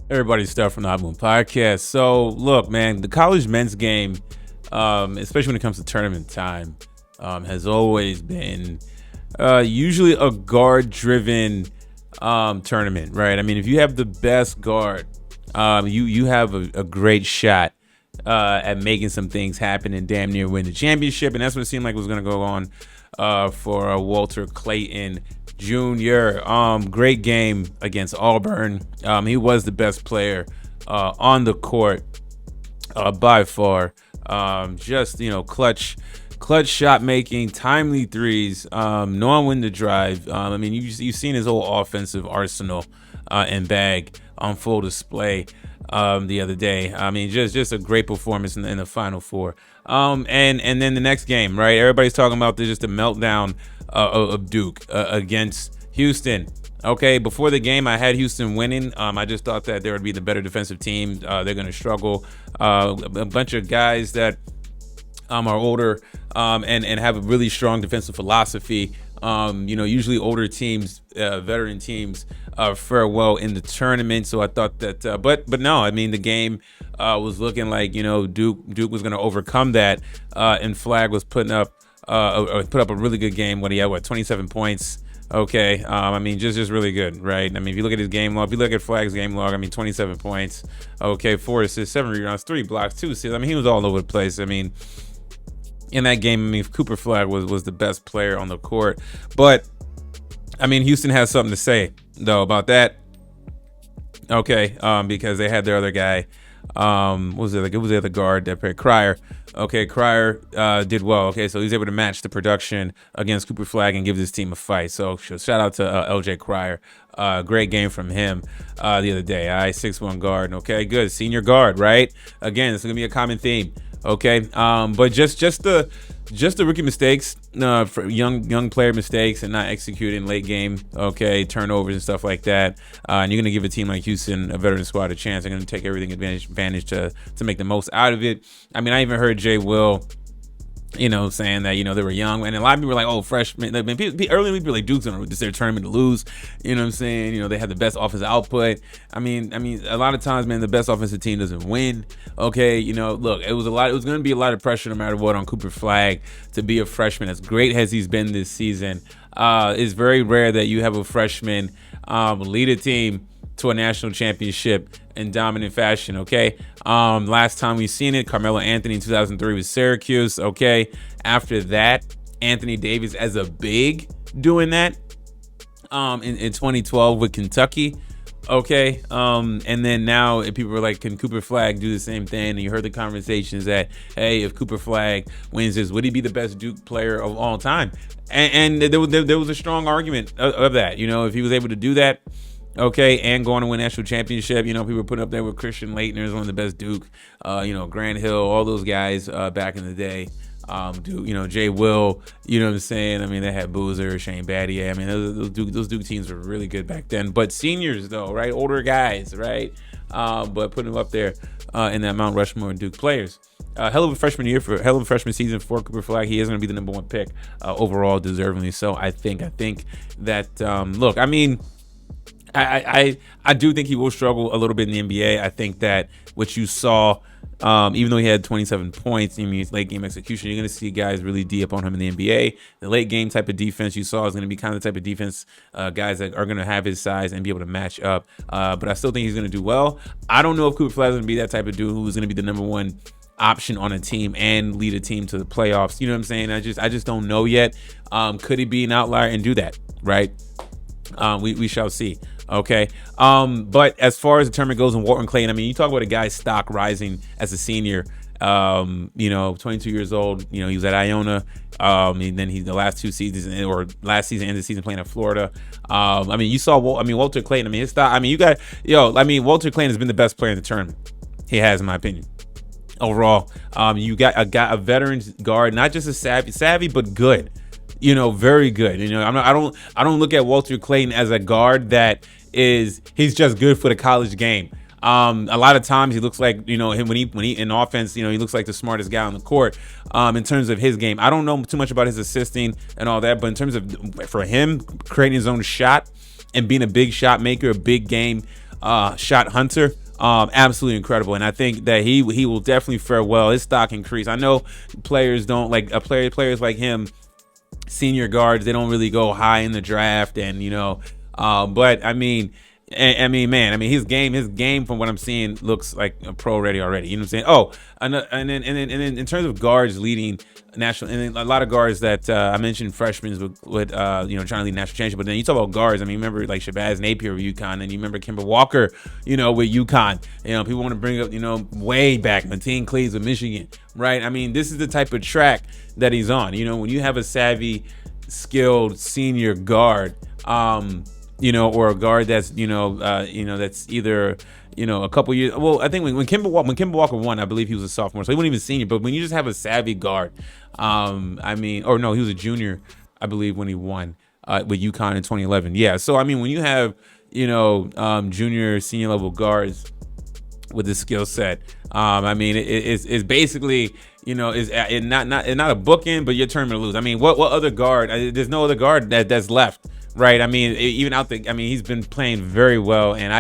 Everybody's stuff from the Hot Moon Podcast. So, look, man, the college men's game, especially when it comes to tournament time, has always been usually a guard-driven tournament, right? I mean, if you have the best guard, you have a great shot at making some things happen and damn near win the championship. And that's what it seemed like was going to go on for Walter Clayton Jr. Great game against Auburn. He was the best player on the court by far. Just clutch shot making, timely threes, knowing when to drive. I mean, you've seen his whole offensive arsenal and bag on full display the other day. I mean, just a great performance in the Final Four. And then the next game, right? Everybody's talking about just a meltdown of Duke against Houston. Okay, before the game, I had Houston winning. I just thought that they would be the better defensive team. They're going to struggle. A bunch of guys that are older and have a really strong defensive philosophy. Usually older teams, veteran teams, fare well in the tournament. So I thought that, but no, I mean the game was looking like Duke was going to overcome that, and Flagg was put up a really good game. He had 27 points. Okay, I mean just really good, right? I mean if you look at his game log, if you look at Flagg's game log, I mean 27 points. Okay, 4 assists, 7 rebounds, 3 blocks, 2 assists. I mean he was all over the place. I mean, in that game, I mean, Cooper Flagg was the best player on the court. But, I mean, Houston has something to say, though, about that. Okay, because they had their other guy. What was the other guard that played? Cryer. Okay, Cryer did well. Okay, so he's able to match the production against Cooper Flagg and give this team a fight. So shout out to LJ Cryer. Great game from him the other day. 6'1" guard. Okay, good. Senior guard, right? Again, it's going to be a common theme. Okay, but just the rookie mistakes, for young player mistakes and not executing late game, okay, turnovers and stuff like that. And you're gonna give a team like Houston, a veteran squad, a chance. They're gonna take everything advantage to make the most out of it. I mean, I even heard Jay Will, saying that, they were young. And a lot of people were like, oh, freshmen. I mean, early people were like, Duke's going to this their tournament to lose. You know what I'm saying? They had the best offensive output. I mean, a lot of times, man, the best offensive team doesn't win. Okay, look, it was going to be a lot of pressure no matter what on Cooper Flagg to be a freshman. As great as he's been this season, it's very rare that you have a freshman lead a team to a national championship in dominant fashion. Okay, last time we seen it, Carmelo Anthony in 2003 with Syracuse. Okay, after that, Anthony Davis as a big doing that in 2012 with Kentucky. Okay, and then now people were like, can Cooper Flagg do the same thing? And you heard the conversations that, hey, if Cooper Flagg wins this, would he be the best Duke player of all time? And there was a strong argument of that. If he was able to do that, okay, and going to win national championship. People were putting up there with Christian Laettner, one of the best Duke, Grant Hill, all those guys back in the day. Duke, Jay Will, you know what I'm saying? I mean, they had Boozer, Shane Battier. I mean, those Duke teams were really good back then. But seniors, though, right? Older guys, right? But putting them up there in that Mount Rushmore and Duke players. Hell of a freshman season for Cooper Flagg. He is going to be the number one pick overall, deservingly so. I think that, look, I mean, I do think he will struggle a little bit in the NBA. I think that what you saw, even though he had 27 points, his late game execution, you're going to see guys really D up on him in the NBA. The late game type of defense you saw is going to be kind of the type of defense guys that are going to have his size and be able to match up. But I still think he's going to do well. I don't know if Cooper Flagg is going to be that type of dude who's going to be the number one option on a team and lead a team to the playoffs. You know what I'm saying? I just don't know yet. Could he be an outlier and do that? Right? We shall see. Okay. But as far as the tournament goes in Walter Clayton, I mean, you talk about a guy's stock rising as a senior, 22 years old, he was at Iona. And then the last two seasons, or last season, end of the season playing at Florida. I mean, you saw, Walter Clayton, I mean, his stock, I mean, Walter Clayton has been the best player in the tournament. He has, in my opinion. Overall, you got a veteran guard, not just a savvy, but good. Very good. I don't look at Walter Clayton as a guard that he's just good for the college game. A lot of times he looks like, him when he in offense, he looks like the smartest guy on the court. In terms of his game, I don't know too much about his assisting and all that, but in terms of for him creating his own shot and being a big shot maker, a big game shot hunter. Absolutely incredible, and I think that he will definitely fare well. His stock increase. I know players don't like players like him, senior guards. They don't really go high in the draft, and but I mean. Man. I mean, his game, from what I'm seeing, looks like a pro ready already. You know what I'm saying? Oh, and then in terms of guards leading national, and then a lot of guards that I mentioned, freshmen with trying to lead national championship. But then you talk about guards. I mean, remember like Shabazz Napier with UConn, and you remember Kemba Walker, with UConn. People want to bring up, way back, Mateen Cleaves with Michigan, right? I mean, this is the type of track that he's on. When you have a savvy, skilled senior guard. Or a guard that's that's either a couple years. Well, I think when Kemba Walker won, I believe he was a sophomore, so he wasn't even senior. But when you just have a savvy guard, he was a junior, I believe, when he won with UConn in 2011. Yeah, so I mean, when you have junior, senior level guards with this skill set, it's basically it's not a bookend, but you're turning to lose. I mean, what other guard? There's no other guard that's left. Right, I mean, even out there, he's been playing very well, and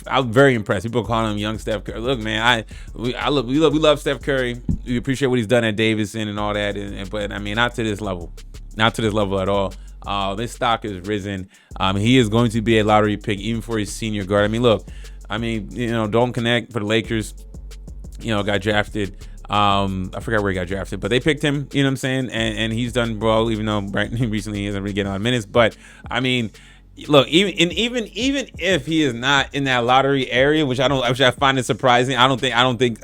I'm very impressed. People call him young Steph Curry. Look, man, we love Steph Curry. We appreciate what he's done at Davidson and all that, but I mean, not to this level at all. This stock has risen. He is going to be a lottery pick, even for his senior guard. I mean, look, Dalton Connect for the Lakers, got drafted. I forgot where he got drafted, but they picked him, you know what I'm saying? And he's done well, even though recently he isn't really getting a lot of minutes. But I mean, look, even if he is not in that lottery area, which I find it surprising. I think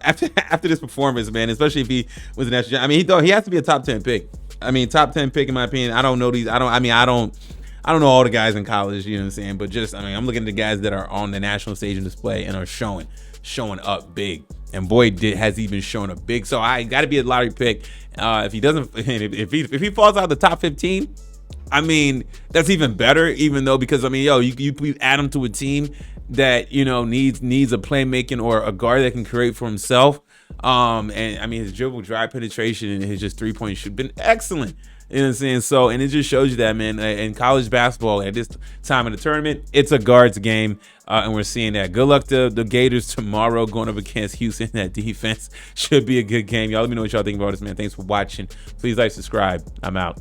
after this performance, man, especially if he was an national, he has to be a top 10 pick. Top 10 pick in my opinion. I don't know know all the guys in college, you know what I'm saying? But I'm looking at the guys that are on the national stage and display and are showing up big. And boy, has he been showing up big. So I got to be a lottery pick. If he doesn't, if he falls out of the top 15, that's even better. Even though, because you add him to a team that needs a playmaking or a guard that can create for himself. His dribble, drive penetration, and his just 3-point shoot been excellent. You know what I'm saying? So, and it just shows you that, man, in college basketball at this time of the tournament, it's a guards game, and we're seeing that. Good luck to the Gators tomorrow going up against Houston. That defense should be a good game. Y'all let me know what y'all think about this, man. Thanks for watching. Please like, subscribe. I'm out.